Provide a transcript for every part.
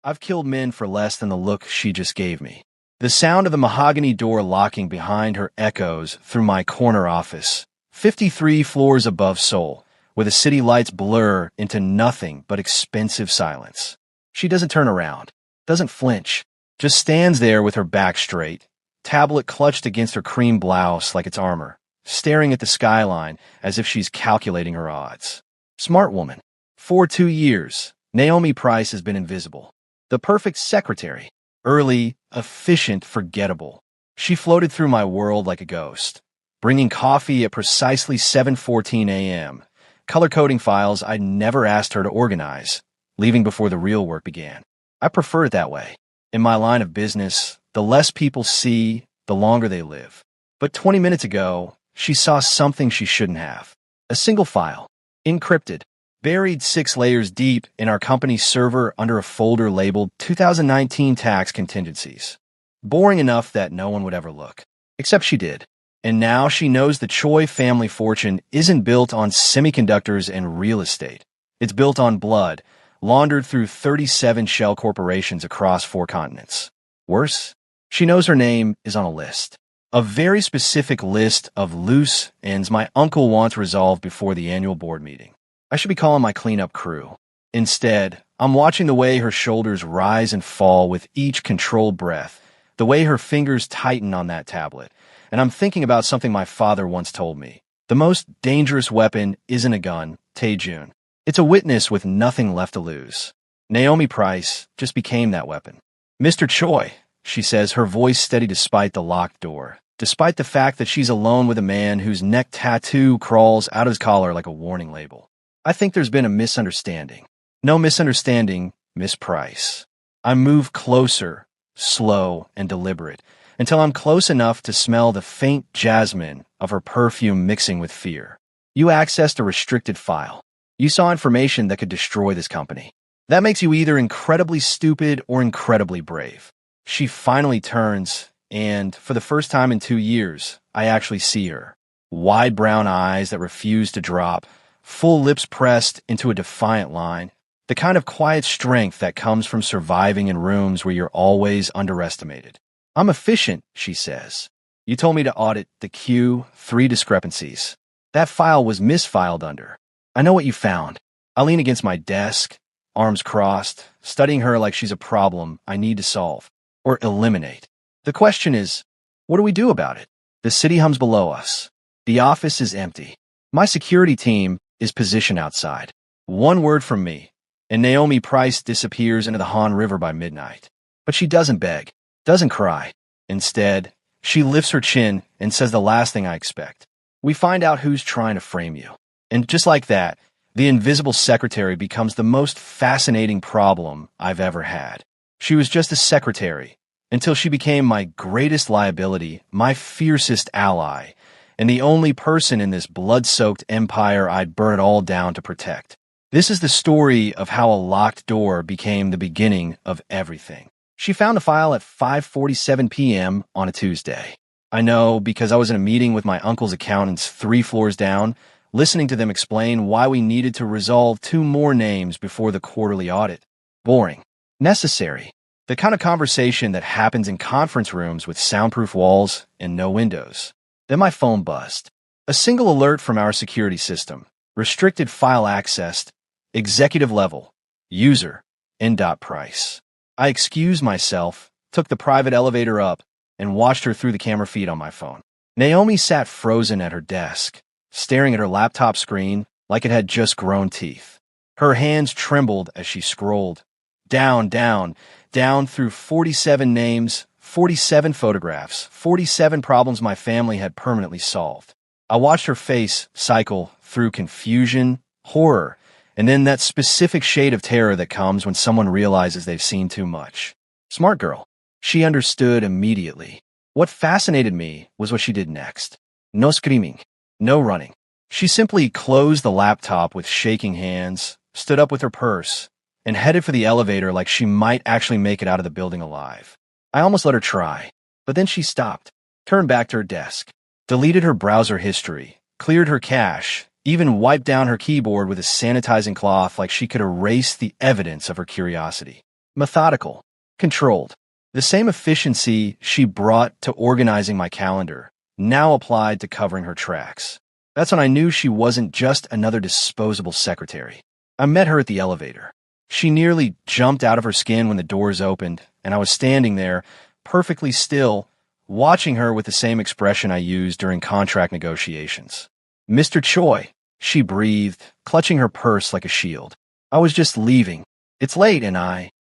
I've killed men for less than the look she just gave me. The sound of the mahogany door locking behind her echoes through my corner office, 53 floors above Seoul, where the city lights blur into nothing but expensive silence. She doesn't turn around, doesn't flinch, just stands there with her back straight, tablet clutched against her cream blouse like it's armor, staring at the skyline as if she's calculating her odds. Smart woman. For 2 years, Naomi Price has been invisible. The perfect secretary. Early, efficient, forgettable. She floated through my world like a ghost, bringing coffee at precisely 7:14 a.m., color-coding files I'd never asked her to organize, leaving before the real work began. I prefer it that way. In my line of business, the less people see, the longer they live. But 20 minutes ago, she saw something she shouldn't have. A single file, encrypted, buried 6 layers deep in our company's server under a folder labeled 2019 Tax Contingencies. Boring enough that no one would ever look. Except she did. And now she knows the Choi family fortune isn't built on semiconductors and real estate. It's built on blood, laundered through 37 shell corporations across 4 continents. Worse, she knows her name is on a list. A very specific list of loose ends my uncle wants resolved before the annual board meeting. I should be calling my cleanup crew. Instead, I'm watching the way her shoulders rise and fall with each controlled breath, the way her fingers tighten on that tablet, and I'm thinking about something my father once told me. The most dangerous weapon isn't a gun, Tae-jun. It's a witness with nothing left to lose. Naomi Price just became that weapon. Mr. Choi, she says, her voice steady despite the locked door, despite the fact that she's alone with a man whose neck tattoo crawls out of his collar like a warning label. I think there's been a misunderstanding. No misunderstanding, Miss Price. I move closer, slow and deliberate, until I'm close enough to smell the faint jasmine of her perfume mixing with fear. You accessed a restricted file. You saw information that could destroy this company. That makes you either incredibly stupid or incredibly brave. She finally turns, and for the first time in 2 years, I actually see her. Wide brown eyes that refuse to drop, full lips pressed into a defiant line, the kind of quiet strength that comes from surviving in rooms where you're always underestimated. I'm efficient, she says. You told me to audit the Q3 discrepancies. That file was misfiled under. I know what you found. I lean against my desk, arms crossed, studying her like she's a problem I need to solve, or eliminate. The question is, what do we do about it? The city hums below us. The office is empty. My security team is positioned outside. One word from me, and Naomi Price disappears into the Han River by midnight. But she doesn't beg, doesn't cry. Instead, she lifts her chin and says the last thing I expect. We find out who's trying to frame you. And just like that, the invisible secretary becomes the most fascinating problem I've ever had. She was just a secretary until she became my greatest liability, my fiercest ally, and the only person in this blood-soaked empire I'd burn it all down to protect. This is the story of how a locked door became the beginning of everything. She found the file at 5:47 p.m. on a Tuesday. I know because I was in a meeting with my uncle's accountants 3 floors down, listening to them explain why we needed to resolve 2 more names before the quarterly audit. Boring. Necessary. The kind of conversation that happens in conference rooms with soundproof walls and no windows. Then my phone buzzed. A single alert from our security system. Restricted file accessed. Executive level. User. N.Price. I excused myself, took the private elevator up, and watched her through the camera feed on my phone. Naomi sat frozen at her desk, staring at her laptop screen like it had just grown teeth. Her hands trembled as she scrolled. Down, down, down through 47 names, 47 photographs, 47 problems my family had permanently solved. I watched her face cycle through confusion, horror, and then that specific shade of terror that comes when someone realizes they've seen too much. Smart girl. She understood immediately. What fascinated me was what she did next. No screaming, no running. She simply closed the laptop with shaking hands, stood up with her purse, and headed for the elevator like she might actually make it out of the building alive. I almost let her try, but then she stopped, turned back to her desk, deleted her browser history, cleared her cache, even wiped down her keyboard with a sanitizing cloth like she could erase the evidence of her curiosity. Methodical. Controlled. The same efficiency she brought to organizing my calendar now applied to covering her tracks. That's when I knew she wasn't just another disposable secretary. I met her at the elevator. She nearly jumped out of her skin when the doors opened, and I was standing there, perfectly still, watching her with the same expression I used during contract negotiations. "Mr. Choi," she breathed, clutching her purse like a shield. "I was just leaving. It's late, and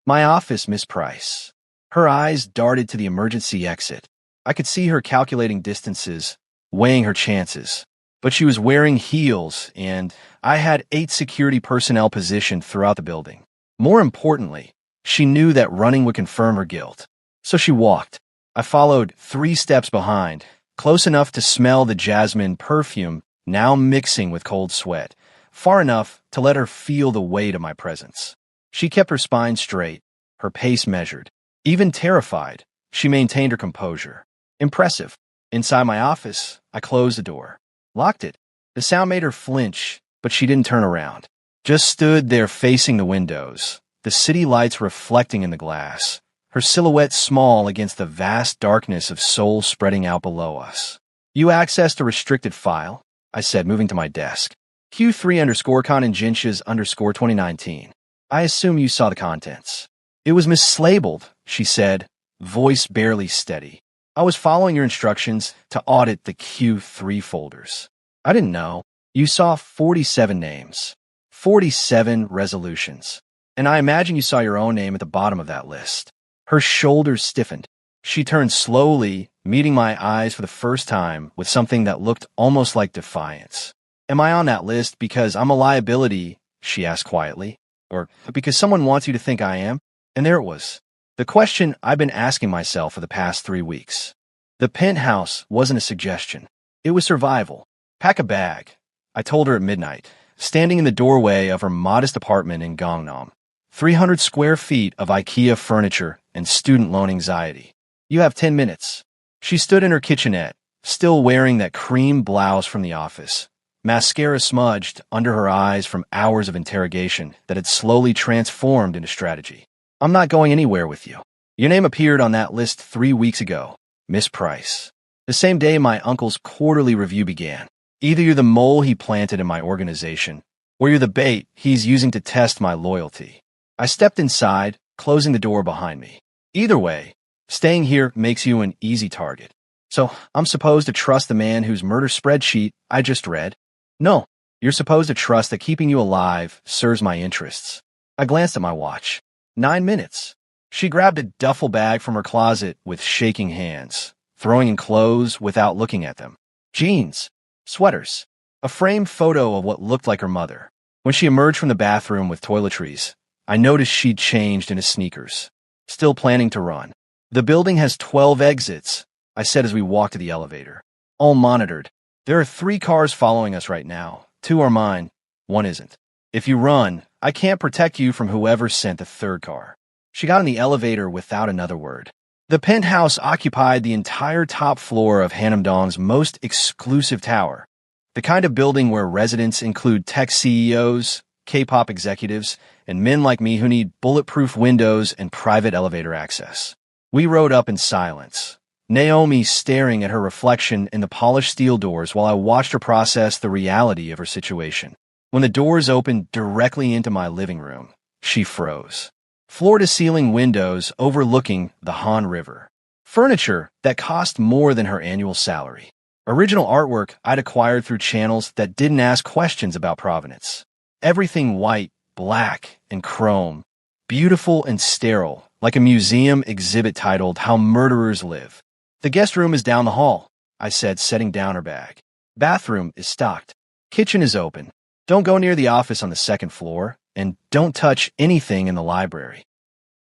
my office, Miss Price." Her eyes darted to the emergency exit. I could see her calculating distances, weighing her chances. But she was wearing heels, and I had 8 security personnel positioned throughout the building. More importantly, she knew that running would confirm her guilt. So she walked. I followed 3 steps behind, close enough to smell the jasmine perfume now mixing with cold sweat, far enough to let her feel the weight of my presence. She kept her spine straight, her pace measured. Even terrified, she maintained her composure. Impressive. Inside my office, I closed the door. Locked it. The sound made her flinch, but she didn't turn around. Just stood there facing the windows, the city lights reflecting in the glass, her silhouette small against the vast darkness of Seoul spreading out below us. "You accessed a restricted file," I said, moving to my desk. Q3_Contingencies_2019. "I assume you saw the contents." "It was mislabeled," she said, voice barely steady. "I was following your instructions to audit the Q3 folders." "I didn't know." "You saw 47 names, 47 resolutions, and I imagine you saw your own name at the bottom of that list." Her shoulders stiffened. She turned slowly, meeting my eyes for the first time with something that looked almost like defiance. "Am I on that list because I'm a liability?" she asked quietly. "Or because someone wants you to think I am?" And there it was. The question I've been asking myself for the past 3 weeks. The penthouse wasn't a suggestion. It was survival. "Pack a bag," I told her at midnight, standing in the doorway of her modest apartment in Gangnam. 300 square feet of IKEA furniture and student loan anxiety. "You have 10 minutes. She stood in her kitchenette, still wearing that cream blouse from the office, mascara smudged under her eyes from hours of interrogation that had slowly transformed into strategy. "I'm not going anywhere with you. Your name appeared on that list 3 weeks ago, Miss Price. The same day my uncle's quarterly review began. Either you're the mole he planted in my organization, or you're the bait he's using to test my loyalty." I stepped inside, closing the door behind me. "Either way, staying here makes you an easy target. So I'm supposed to trust the man whose murder spreadsheet I just read?" "No, you're supposed to trust that keeping you alive serves my interests." I glanced at my watch. 9 minutes. She grabbed a duffel bag from her closet with shaking hands, throwing in clothes without looking at them. Jeans, sweaters, a framed photo of what looked like her mother. When she emerged from the bathroom with toiletries, I noticed she'd changed into sneakers, still planning to run. "The building has 12 exits," I said as we walked to the elevator. "All monitored. There are 3 cars following us right now. 2 are mine, 1 isn't. If you run, I can't protect you from whoever sent the 3rd car." She got in the elevator without another word. The penthouse occupied the entire top floor of Hanamdong's most exclusive tower, the kind of building where residents include tech CEOs, K-pop executives, and men like me who need bulletproof windows and private elevator access. We rode up in silence, Naomi staring at her reflection in the polished steel doors while I watched her process the reality of her situation. When the doors opened directly into my living room, she froze. Floor-to-ceiling windows overlooking the Han River. Furniture that cost more than her annual salary. Original artwork I'd acquired through channels that didn't ask questions about provenance. Everything white, black, and chrome. Beautiful and sterile, like a museum exhibit titled "How Murderers Live." "The guest room is down the hall," I said, setting down her bag. "Bathroom is stocked. Kitchen is open. Don't go near the office on the 2nd floor, and don't touch anything in the library."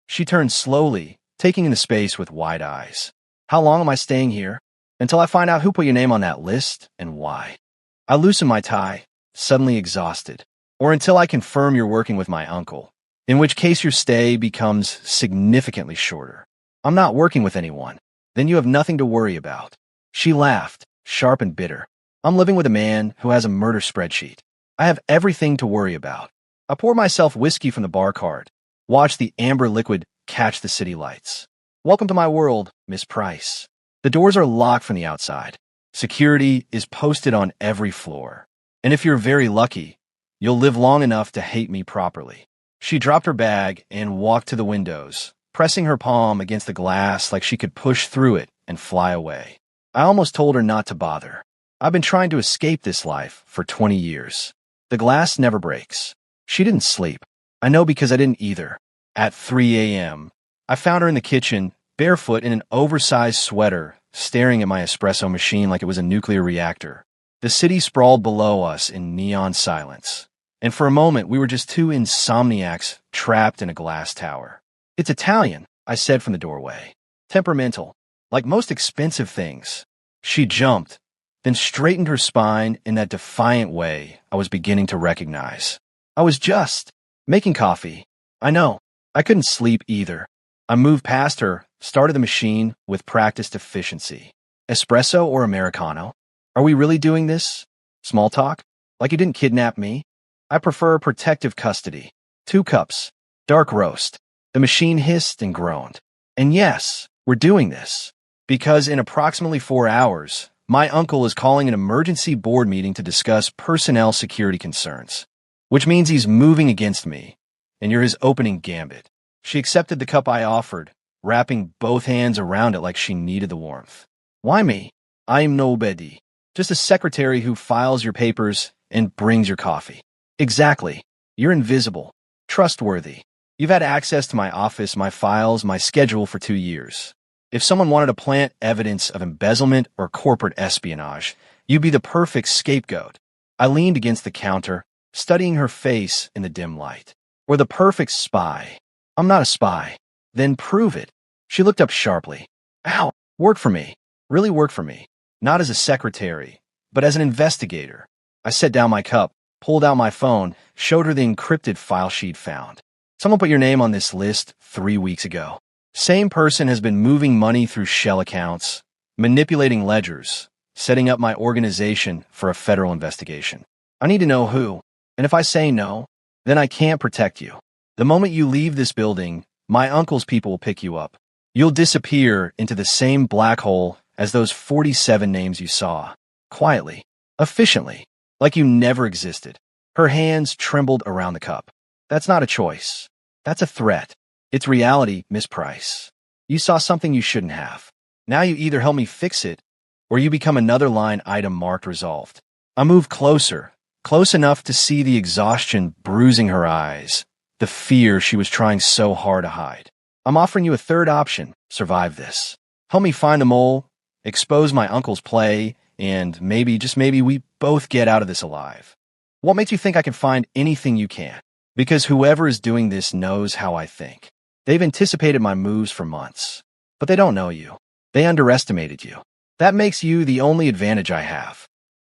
She turned slowly, taking in the space with wide eyes. "How long am I staying here?" "Until I find out who put your name on that list and why." I loosened my tie, suddenly exhausted. "Or until I confirm you're working with my uncle, in which case your stay becomes significantly shorter." "I'm not working with anyone." "Then you have nothing to worry about." She laughed, sharp and bitter. "I'm living with a man who has a murder spreadsheet. I have everything to worry about." I poured myself whiskey from the bar cart, Watch the amber liquid catch the city lights. Welcome to my world, Miss Price. The doors are locked from the outside. Security is posted on every floor. And if you're very lucky, you'll live long enough to hate me properly. She dropped her bag and walked to the windows, pressing her palm against the glass like she could push through it and fly away. I almost told her not to bother. I've been trying to escape this life for 20 years. The glass never breaks. She didn't sleep. I know because I didn't either. At 3 a.m., I found her in the kitchen, barefoot in an oversized sweater, staring at my espresso machine like it was a nuclear reactor. The city sprawled below us in neon silence. And for a moment, we were just two insomniacs trapped in a glass tower. It's Italian, I said from the doorway. Temperamental, like most expensive things. She jumped, then straightened her spine in that defiant way I was beginning to recognize. I was just making coffee. I know. I couldn't sleep either. I moved past her, started the machine with practiced efficiency. Espresso or Americano? Are we really doing this? Small talk? Like you didn't kidnap me? I prefer protective custody. 2 cups. Dark roast. The machine hissed and groaned. And yes, we're doing this. Because in approximately 4 hours, my uncle is calling an emergency board meeting to discuss personnel security concerns. Which means he's moving against me. And you're his opening gambit. She accepted the cup I offered, wrapping both hands around it like she needed the warmth. Why me? I'm nobody. Just a secretary who files your papers and brings your coffee. Exactly. You're invisible. Trustworthy. You've had access to my office, my files, my schedule for 2 years. If someone wanted to plant evidence of embezzlement or corporate espionage, you'd be the perfect scapegoat. I leaned against the counter, studying her face in the dim light. Or the perfect spy. I'm not a spy. Then prove it. She looked up sharply. Ow, work for me. Really work for me. Not as a secretary, but as an investigator. I set down my cup, pulled out my phone, showed her the encrypted file she'd found. Someone put your name on this list 3 weeks ago. Same person has been moving money through shell accounts, manipulating ledgers, setting up my organization for a federal investigation. I need to know who. And if I say no, then I can't protect you. The moment you leave this building, my uncle's people will pick you up. You'll disappear into the same black hole as those 47 names you saw. Quietly. Efficiently. Like you never existed. Her hands trembled around the cup. That's not a choice. That's a threat. It's reality, Miss Price. You saw something you shouldn't have. Now you either help me fix it, or you become another line item marked resolved. I moved closer, close enough to see the exhaustion bruising her eyes, the fear she was trying so hard to hide. I'm offering you a third option. Survive this. Help me find the mole, expose my uncle's play, and maybe, just maybe, we both get out of this alive. What makes you think I can find anything you can? Because whoever is doing this knows how I think. They've anticipated my moves for months. But they don't know you. They underestimated you. That makes you the only advantage I have.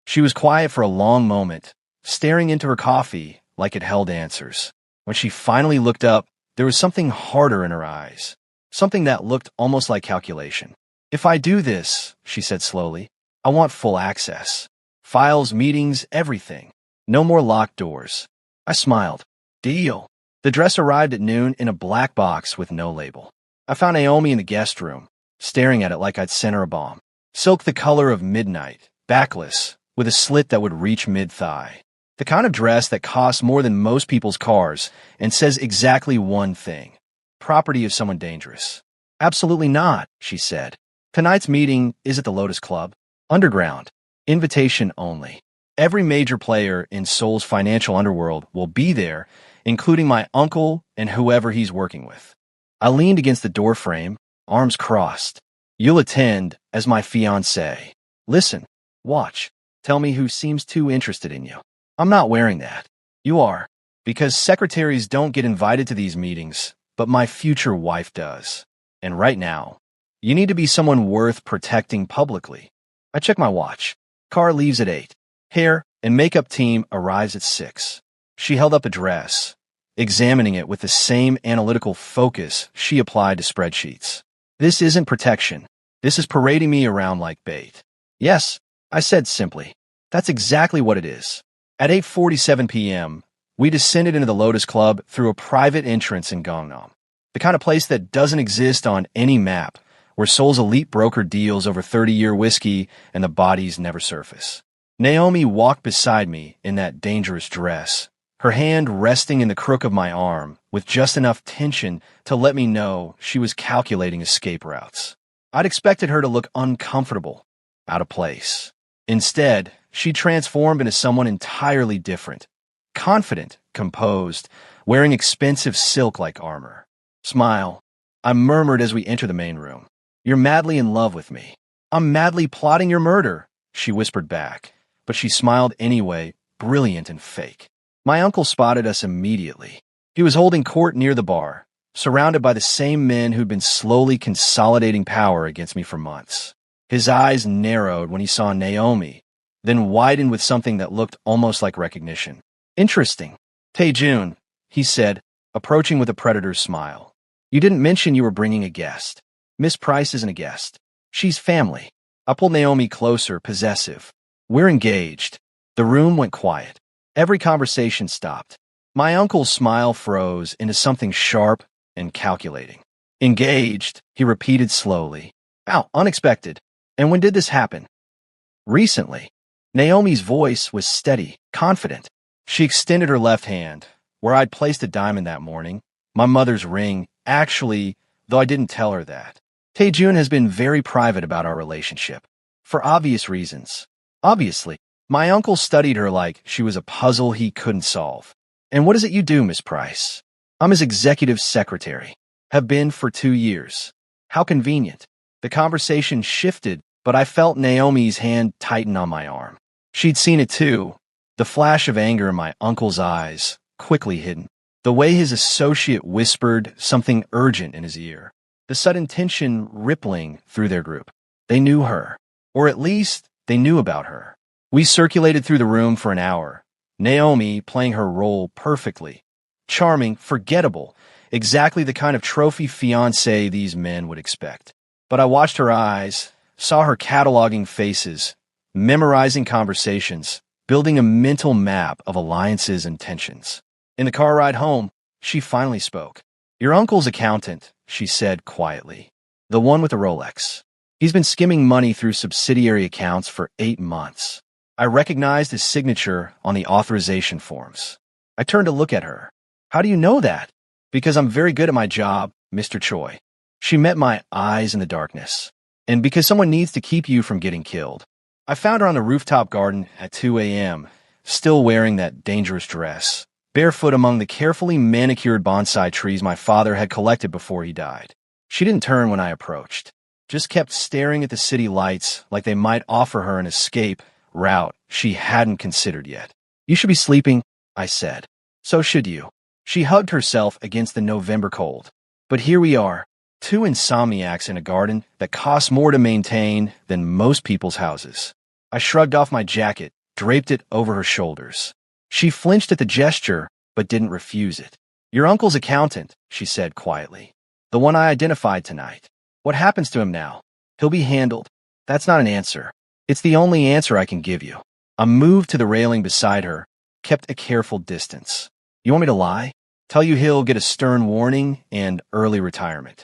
She was quiet for a long moment, staring into her coffee like it held answers. When she finally looked up, there was something harder in her eyes. Something that looked almost like calculation. If I do this, she said slowly, I want full access. Files, meetings, everything. No more locked doors. I smiled. Deal. The dress arrived at noon in a black box with no label. I found Naomi in the guest room, staring at it like I'd sent her a bomb. Silk the color of midnight, backless, with a slit that would reach mid-thigh. The kind of dress that costs more than most people's cars and says exactly one thing. Property of someone dangerous. Absolutely not, she said. Tonight's meeting is at the Lotus Club. Underground. Invitation only. Every major player in Seoul's financial underworld will be there, including my uncle and whoever he's working with. I leaned against the doorframe, arms crossed. You'll attend as my fiancé. Listen, watch, tell me who seems too interested in you. I'm not wearing that. You are, because secretaries don't get invited to these meetings, but my future wife does. And right now, you need to be someone worth protecting publicly. I check my watch. Car leaves at 8. Hair and makeup team arrives at 6. She held up a dress, examining it with the same analytical focus she applied to spreadsheets. This isn't protection. This is parading me around like bait. Yes, I said simply. That's exactly what it is. At 8:47 p.m., We descended into the Lotus Club through a private entrance in Gangnam, the kind of place that doesn't exist on any map, where Seoul's elite broker deals over 30-year whiskey and the bodies never surface. Naomi walked beside me in that dangerous dress, her hand resting in the crook of my arm with just enough tension to let me know she was calculating escape routes. I'd expected her to look uncomfortable, out of place. Instead, she transformed into someone entirely different. Confident, composed, wearing expensive silk-like armor. Smile. I murmured as we entered the main room. You're madly in love with me. I'm madly plotting your murder, she whispered back, but she smiled anyway, brilliant and fake. My uncle spotted us immediately. He was holding court near the bar, surrounded by the same men who'd been slowly consolidating power against me for months. His eyes narrowed when he saw Naomi, then widened with something that looked almost like recognition. Interesting. Tae-jun, he said, approaching with a predator's smile. You didn't mention you were bringing a guest. Miss Price isn't a guest. She's family. I pulled Naomi closer, possessive. We're engaged. The room went quiet. Every conversation stopped. My uncle's smile froze into something sharp and calculating. Engaged, he repeated slowly. How unexpected. And when did this happen? Recently. Naomi's voice was steady, confident. She extended her left hand, where I'd placed a diamond that morning, my mother's ring, actually, though I didn't tell her that. Tae-jun has been very private about our relationship, for obvious reasons. Obviously, my uncle studied her like she was a puzzle he couldn't solve. And what is it you do, Miss Price? I'm his executive secretary. Have been for 2 years. How convenient. The conversation shifted, but I felt Naomi's hand tighten on my arm. She'd seen it too. The flash of anger in my uncle's eyes, quickly hidden. The way his associate whispered something urgent in his ear. The sudden tension rippling through their group. They knew her. Or at least, they knew about her. We circulated through the room for an hour. Naomi playing her role perfectly. Charming, forgettable. Exactly the kind of trophy fiancé these men would expect. But I watched her eyes, saw her cataloging faces, memorizing conversations, building a mental map of alliances and tensions. In the car ride home, she finally spoke. Your uncle's accountant, she said quietly. The one with the Rolex. He's been skimming money through subsidiary accounts for 8 months. I recognized his signature on the authorization forms. I turned to look at her. How do you know that? Because I'm very good at my job, Mr. Choi. She met my eyes in the darkness. And because someone needs to keep you from getting killed. I found her on the rooftop garden at 2 a.m., still wearing that dangerous dress, barefoot among the carefully manicured bonsai trees my father had collected before he died. She didn't turn when I approached, just kept staring at the city lights like they might offer her an escape route she hadn't considered yet. You should be sleeping, I said. So should you. She hugged herself against the November cold. But here we are, 2 insomniacs in a garden that costs more to maintain than most people's houses. I shrugged off my jacket, draped it over her shoulders. She flinched at the gesture, but didn't refuse it. Your uncle's accountant, she said quietly. The one I identified tonight. What happens to him now? He'll be handled. That's not an answer. It's the only answer I can give you. I moved to the railing beside her, kept a careful distance. You want me to lie? Tell you he'll get a stern warning and early retirement.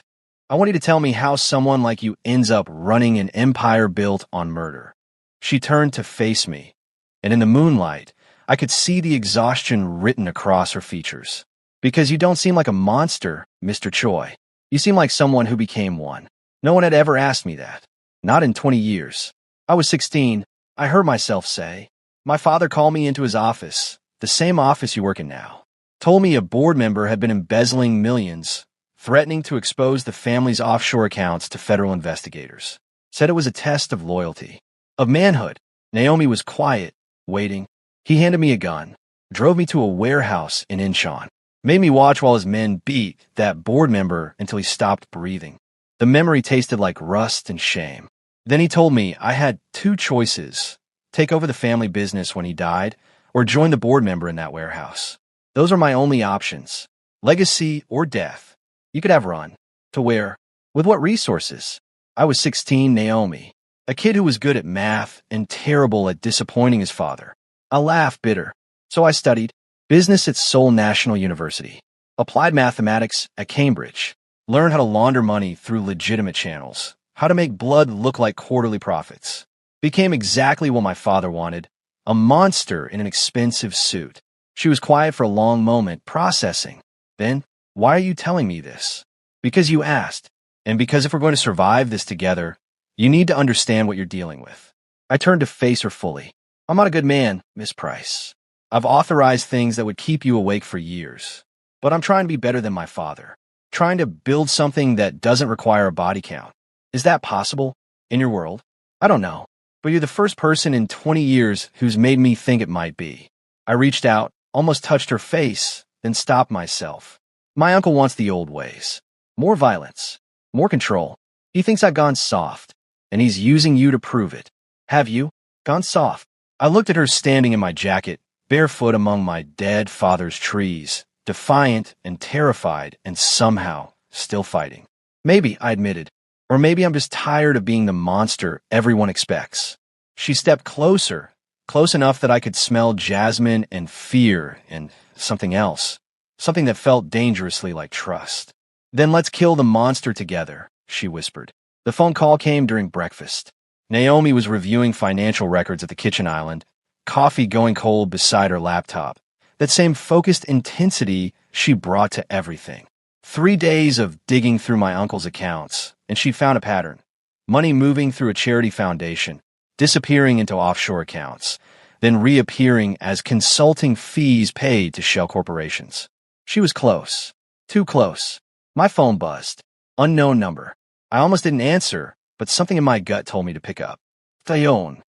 I want you to tell me how someone like you ends up running an empire built on murder. She turned to face me, and in the moonlight, I could see the exhaustion written across her features. Because you don't seem like a monster, Mr. Choi. You seem like someone who became one. No one had ever asked me that. Not in 20 years. I was 16, I heard myself say. My father called me into his office, the same office you work in now. Told me a board member had been embezzling millions, threatening to expose the family's offshore accounts to federal investigators. Said it was a test of loyalty, of manhood. Naomi was quiet, waiting. He handed me a gun, drove me to a warehouse in Incheon, made me watch while his men beat that board member until he stopped breathing. The memory tasted like rust and shame. Then he told me I had 2 choices, take over the family business when he died, or join the board member in that warehouse. Those are my only options, legacy or death. You could have run. To where? With what resources? I was 16, Naomi, a kid who was good at math and terrible at disappointing his father. I laughed bitter. So I studied, Business at Seoul National University. Applied mathematics at Cambridge. Learned how to launder money through legitimate channels. How to make blood look like quarterly profits. Became exactly what my father wanted. A monster in an expensive suit. She was quiet for a long moment, processing. Then, why are you telling me this? Because you asked. And because if we're going to survive this together, you need to understand what you're dealing with. I turned to face her fully. I'm not a good man, Miss Price. I've authorized things that would keep you awake for years. But I'm trying to be better than my father. Trying to build something that doesn't require a body count. Is that possible in your world? I don't know. But you're the first person in 20 years who's made me think it might be. I reached out, almost touched her face, then stopped myself. My uncle wants the old ways. More violence. More control. He thinks I've gone soft. And he's using you to prove it. Have you gone soft? I looked at her standing in my jacket, barefoot among my dead father's trees, defiant and terrified and somehow still fighting. Maybe, I admitted. Or maybe I'm just tired of being the monster everyone expects. She stepped closer, close enough that I could smell jasmine and fear and something else. Something that felt dangerously like trust. Then let's kill the monster together, she whispered. The phone call came during breakfast. Naomi was reviewing financial records at the kitchen island, coffee going cold beside her laptop. That same focused intensity she brought to everything. 3 days of digging through my uncle's accounts, and she found a pattern. Money moving through a charity foundation, disappearing into offshore accounts, then reappearing as consulting fees paid to shell corporations. She was close. Too close. My phone buzzed. Unknown number. I almost didn't answer, but something in my gut told me to pick up. Thayon.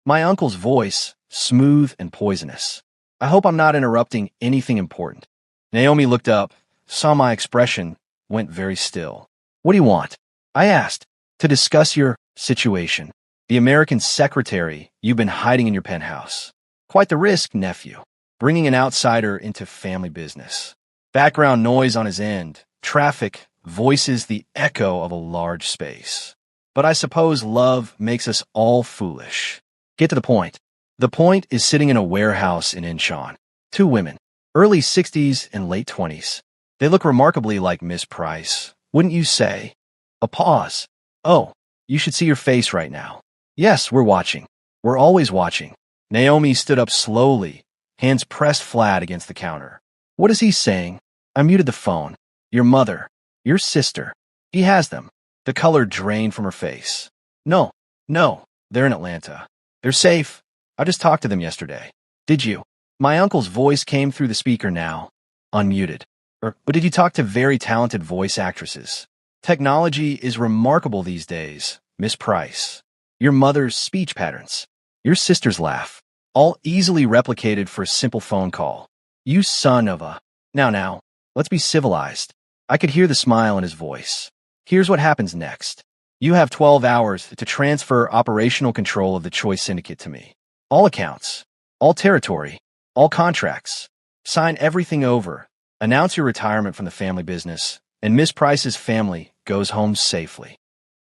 My uncle's voice, smooth and poisonous. I hope I'm not interrupting anything important. Naomi looked up, saw my expression, went very still. What do you want? I asked. To discuss your situation. The American secretary you've been hiding in your penthouse. Quite the risk, nephew. Bringing an outsider into family business. Background noise on his end. Traffic voices the echo of a large space. But I suppose love makes us all foolish. Get to the point. The point is sitting in a warehouse in Incheon. 2 women. Early 60s and late 20s. They look remarkably like Miss Price, wouldn't you say? A pause. Oh, you should see your face right now. Yes, we're watching. We're always watching. Naomi stood up slowly, hands pressed flat against the counter. What is he saying? I muted the phone. Your mother. Your sister. He has them. The color drained from her face. No, they're in Atlanta. They're safe. I just talked to them yesterday. Did you? My uncle's voice came through the speaker now, unmuted. But did you talk to very talented voice actresses? Technology is remarkable these days, Miss Price. Your mother's speech patterns, your sister's laugh, all easily replicated for a simple phone call. You son of a... Now, let's be civilized. I could hear the smile in his voice. Here's what happens next. You have 12 hours to transfer operational control of the Choice Syndicate to me. All accounts, all territory, all contracts. Sign everything over. Announce your retirement from the family business, and Miss Price's family goes home safely.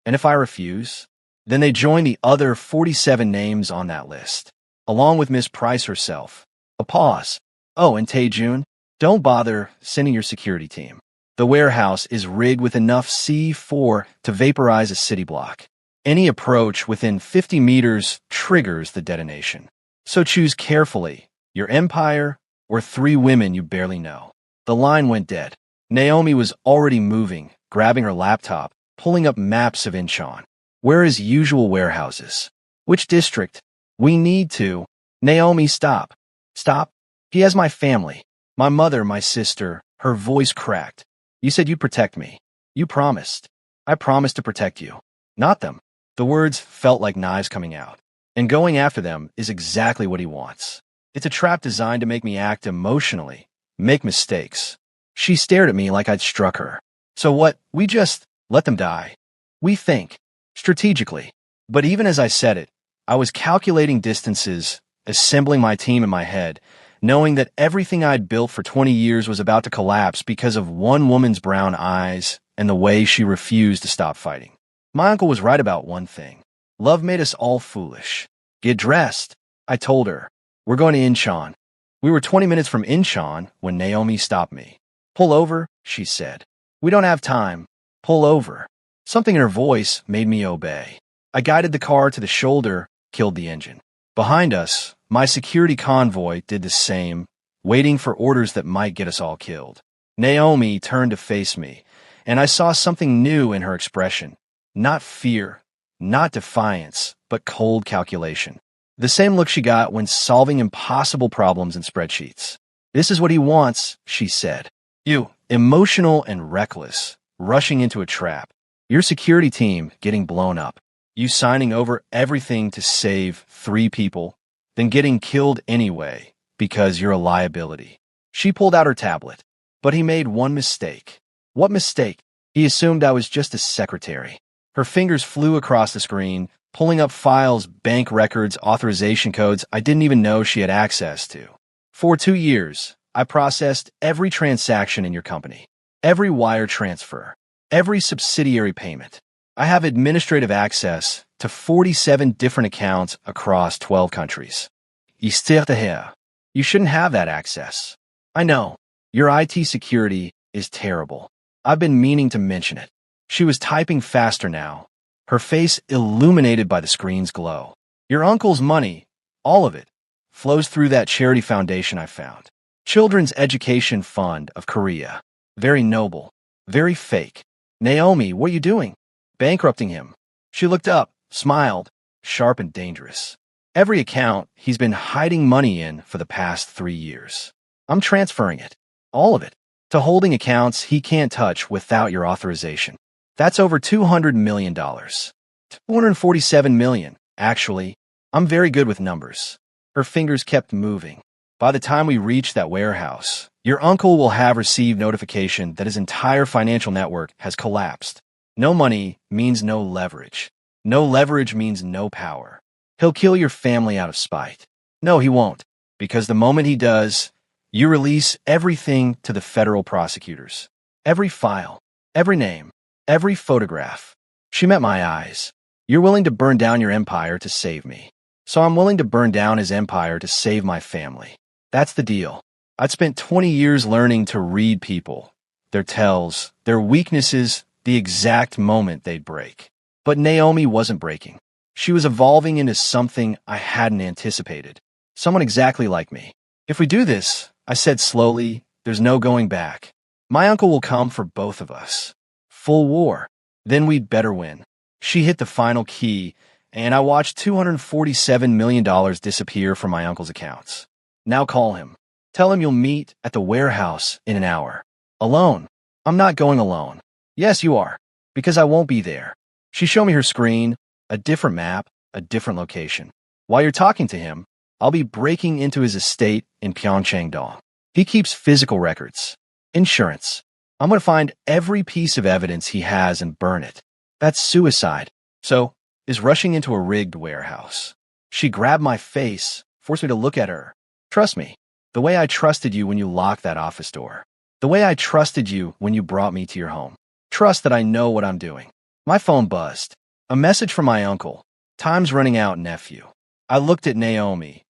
And if I refuse, then they join the other 47 names on that list, along with Miss Price herself. A pause. Oh, and Tae-jun, don't bother sending your security team. The warehouse is rigged with enough C4 to vaporize a city block. Any approach within 50 meters triggers the detonation. So choose carefully, your empire or 3 women you barely know. The line went dead. Naomi was already moving, grabbing her laptop, pulling up maps of Incheon. Where is usual warehouses? Which district? We need to. Naomi, stop. Stop. He has my family. My mother, my sister. Her voice cracked. You said you'd protect me. You promised. I promised to protect you. Not them. The words felt like knives coming out. And going after them is exactly what he wants. It's a trap designed to make me act emotionally, make mistakes. She stared at me like I'd struck her. So what? We just let them die. We think. Strategically. But even as I said it, I was calculating distances, assembling my team in my head, knowing that everything I'd built for 20 years was about to collapse because of one woman's brown eyes and the way she refused to stop fighting. My uncle was right about one thing. Love made us all foolish. Get dressed, I told her. We're going to Incheon. We were 20 minutes from Incheon when Naomi stopped me. "Pull over," she said. "We don't have time. Pull over." Something in her voice made me obey. I guided the car to the shoulder, killed the engine. Behind us, my security convoy did the same, waiting for orders that might get us all killed. Naomi turned to face me, and I saw something new in her expression. Not fear, not defiance, but cold calculation. The same look she got when solving impossible problems in spreadsheets. "This is what he wants," she said. "You, emotional and reckless, rushing into a trap. Your security team getting blown up. You signing over everything to save 3 people, then getting killed anyway because you're a liability." She pulled out her tablet. But he made one mistake. What mistake? He assumed I was just a secretary. Her fingers flew across the screen, pulling up files, bank records, authorization codes I didn't even know she had access to. "For 2 years, I processed every transaction in your company, every wire transfer, every subsidiary payment. I have administrative access to 47 different accounts across 12 countries. You shouldn't have that access. I know. Your IT security is terrible. I've been meaning to mention it." She was typing faster now, her face illuminated by the screen's glow. "Your uncle's money, all of it, flows through that charity foundation I found. Children's Education Fund of Korea. Very noble. Very fake. Naomi, what are you doing? Bankrupting him." She looked up, smiled, sharp and dangerous. "Every account he's been hiding money in for the past 3 years. I'm transferring it. All of it. To holding accounts he can't touch without your authorization. That's over $200 million. $247 million, actually. I'm very good with numbers." Her fingers kept moving. "By the time we reach that warehouse, your uncle will have received notification that his entire financial network has collapsed. No money means no leverage. No leverage means no power. He'll kill your family out of spite. No, he won't, because the moment he does, you release everything to the federal prosecutors. Every file, every name, every photograph." She met my eyes. "You're willing to burn down your empire to save me. So I'm willing to burn down his empire to save my family. That's the deal." I'd spent 20 years learning to read people, their tells, their weaknesses, the exact moment they'd break. But Naomi wasn't breaking. She was evolving into something I hadn't anticipated. Someone exactly like me. "If we do this," I said slowly, "there's no going back. My uncle will come for both of us. Full war. Then we'd better win." She hit the final key, and I watched $247 million disappear from my uncle's accounts. "Now call him. Tell him you'll meet at the warehouse in an hour. Alone." "I'm not going alone." "Yes, you are, because I won't be there." She showed me her screen, a different map, a different location. "While you're talking to him, I'll be breaking into his estate in Pyeongchang-do. He keeps physical records, insurance. I'm going to find every piece of evidence he has and burn it. That's suicide. So, is rushing into a rigged warehouse." She grabbed my face, forced me to look at her. "Trust me, the way I trusted you when you locked that office door. The way I trusted you when you brought me to your home. Trust that I know what I'm doing." My phone buzzed. A message from my uncle. "Time's running out, nephew." I looked at Naomi,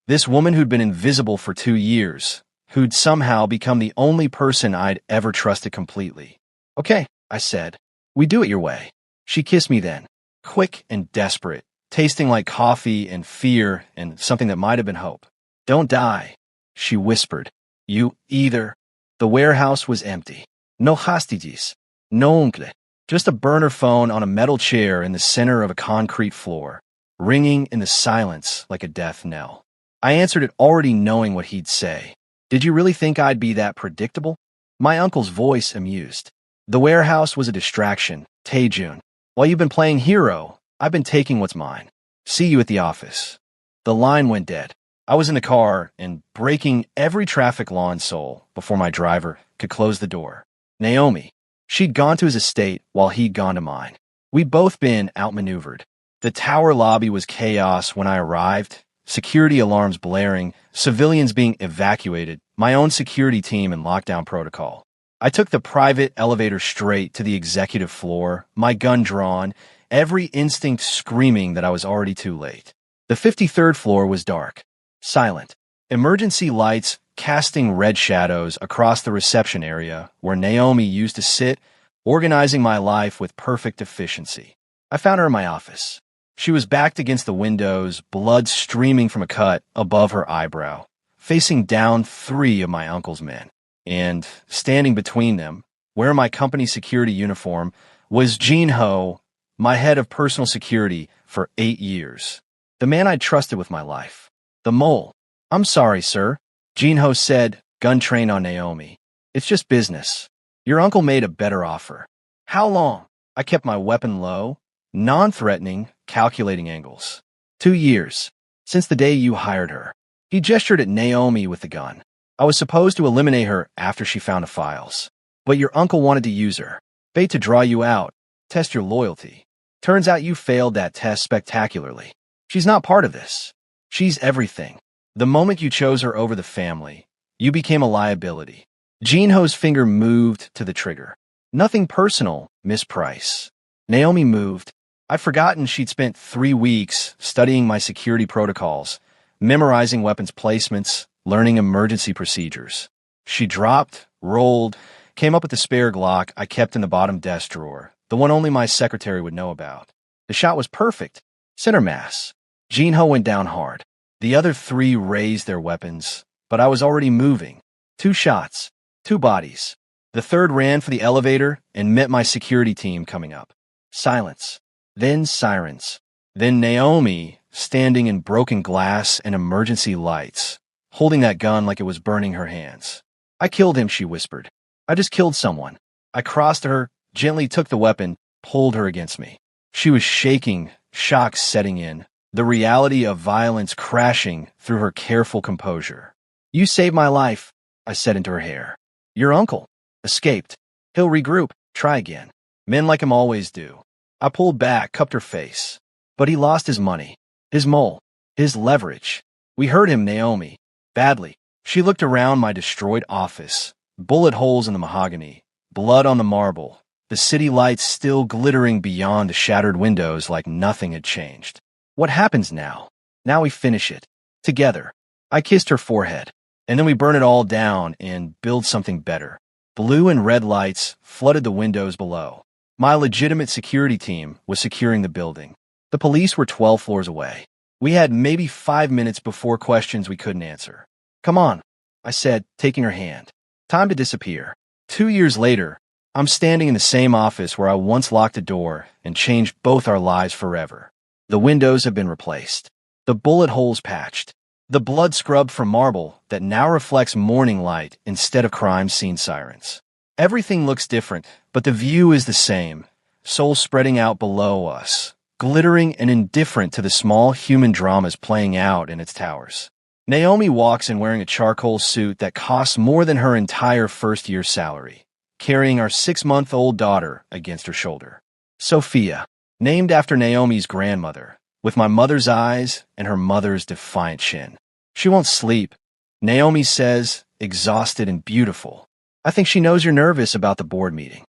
this woman who'd been invisible for 2 years, who'd somehow become the only person I'd ever trusted completely. "Okay," I said. "We do it your way." She kissed me then, quick and desperate, tasting like coffee and fear and something that might have been hope. "Don't die," she whispered. "You either." The warehouse was empty. No hostages. No uncle. Just a burner phone on a metal chair in the center of a concrete floor, ringing in the silence like a death knell. I answered it already knowing what he'd say. "Did you really think I'd be that predictable?" My uncle's voice amused. "The warehouse was a distraction, Taejun. While you've been playing hero, I've been taking what's mine. See you at the office." The line went dead. I was in the car and breaking every traffic law in Seoul before my driver could close the door. Naomi. She'd gone to his estate while he'd gone to mine. We'd both been outmaneuvered. The tower lobby was chaos when I arrived, security alarms blaring, civilians being evacuated, my own security team in lockdown protocol. I took the private elevator straight to the executive floor, my gun drawn, every instinct screaming that I was already too late. The 53rd floor was dark, silent. Emergency lights casting red shadows across the reception area where Naomi used to sit, organizing my life with perfect efficiency. I found her in my office. She was backed against the windows, blood streaming from a cut above her eyebrow, facing down three of my uncle's men. And standing between them, wearing my company security uniform, was Gene Ho, my head of personal security for 8 years. The man I'd trusted with my life. The mole. "I'm sorry, sir," Gene Ho said, gun trained on Naomi. "It's just business. Your uncle made a better offer." "How long?" I kept my weapon low, non-threatening, calculating angles. 2 years. Since the day you hired her. He gestured at Naomi with the gun. "I was supposed to eliminate her after she found the files. But your uncle wanted to use her. Bait to draw you out, test your loyalty. Turns out you failed that test spectacularly. She's not part of this. She's everything. The moment you chose her over the family, you became a liability." Gene Ho's finger moved to the trigger. "Nothing personal, Miss Price." Naomi moved. I'd forgotten she'd spent 3 weeks studying my security protocols, memorizing weapons placements, learning emergency procedures. She dropped, rolled, came up with the spare Glock I kept in the bottom desk drawer, the one only my secretary would know about. The shot was perfect. Center mass. Gene Ho went down hard. The other 3 raised their weapons, but I was already moving. 2 shots. 2 bodies. The third ran for the elevator and met my security team coming up. Silence. Then sirens. Then Naomi, standing in broken glass and emergency lights, holding that gun like it was burning her hands. "I killed him," she whispered. "I just killed someone." I crossed to her, gently took the weapon, pulled her against me. She was shaking, shock setting in, the reality of violence crashing through her careful composure. "You saved my life," I said into her hair. "Your uncle escaped. He'll regroup, try again. Men like him always do." I pulled back, cupped her face. "But he lost his money, his mole, his leverage. We hurt him, Naomi. Badly." She looked around my destroyed office. Bullet holes in the mahogany, blood on the marble, the city lights still glittering beyond the shattered windows like nothing had changed. "What happens now? Now we finish it. Together." I kissed her forehead. "And then we burn it all down and build something better." Blue and red lights flooded the windows below. My legitimate security team was securing the building. The police were 12 floors away. We had maybe 5 minutes before questions we couldn't answer. "Come on," I said, taking her hand. "Time to disappear." 2 years later, I'm standing in the same office where I once locked a door and changed both our lives forever. The windows have been replaced. The bullet holes patched. The blood scrubbed from marble that now reflects morning light instead of crime scene sirens. Everything looks different, but the view is the same. Soul spreading out below us, glittering and indifferent to the small human dramas playing out in its towers. Naomi walks in wearing a charcoal suit that costs more than her entire first-year salary, carrying our 6-month-old daughter against her shoulder. Sophia, named after Naomi's grandmother, with my mother's eyes and her mother's defiant chin. She won't sleep, Naomi says, exhausted and beautiful. "I think she knows you're nervous about the board meeting."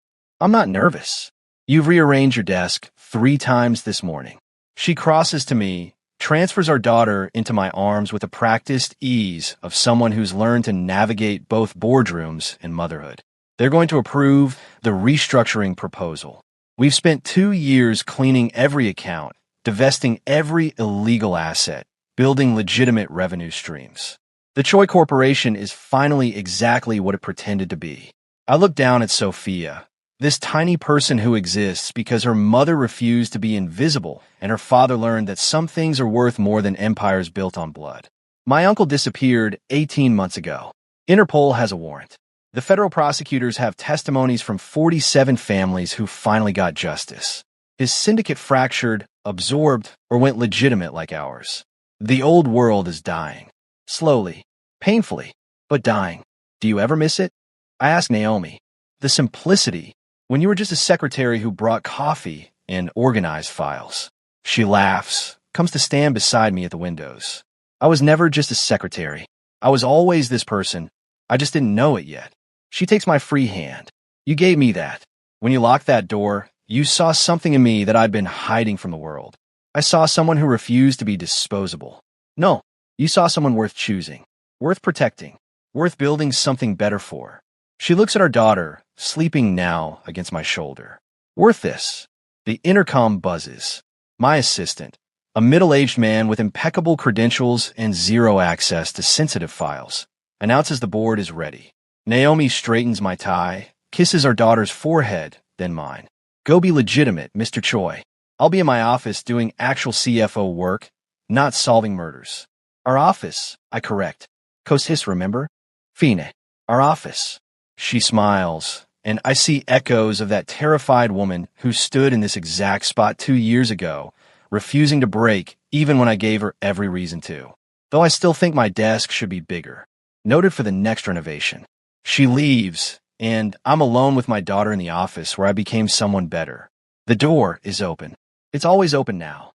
"I'm not nervous. You've rearranged your desk 3 times this morning." She crosses to me, transfers our daughter into my arms with the practiced ease of someone who's learned to navigate both boardrooms and motherhood. They're going to approve the restructuring proposal. We've spent 2 years cleaning every account, divesting every illegal asset, building legitimate revenue streams. The Choi Corporation is finally exactly what it pretended to be. I look down at Sophia, this tiny person who exists because her mother refused to be invisible and her father learned that some things are worth more than empires built on blood. My uncle disappeared 18 months ago. Interpol has a warrant. The federal prosecutors have testimonies from 47 families who finally got justice. His syndicate fractured, absorbed, or went legitimate like ours. The old world is dying. Slowly, painfully, but dying. Do you ever miss it? I asked Naomi. The simplicity, when you were just a secretary who brought coffee and organized files. She laughs, comes to stand beside me at the windows. I was never just a secretary. I was always this person. I just didn't know it yet. She takes my free hand. You gave me that. When you locked that door, you saw something in me that I'd been hiding from the world. I saw someone who refused to be disposable. No, you saw someone worth choosing. Worth protecting. Worth building something better for. She looks at our daughter, sleeping now against my shoulder. Worth this. The intercom buzzes. My assistant, a middle-aged man with impeccable credentials and zero access to sensitive files, announces the board is ready. Naomi straightens my tie, kisses our daughter's forehead, then mine. Go be legitimate, Mr. Choi. I'll be in my office doing actual CFO work, not solving murders. Our office, I correct. Kostis, remember? Fine. Our office. She smiles, and I see echoes of that terrified woman who stood in this exact spot 2 years ago, refusing to break even when I gave her every reason to. Though I still think my desk should be bigger. Noted for the next renovation. She leaves, and I'm alone with my daughter in the office where I became someone better. The door is open. It's always open now.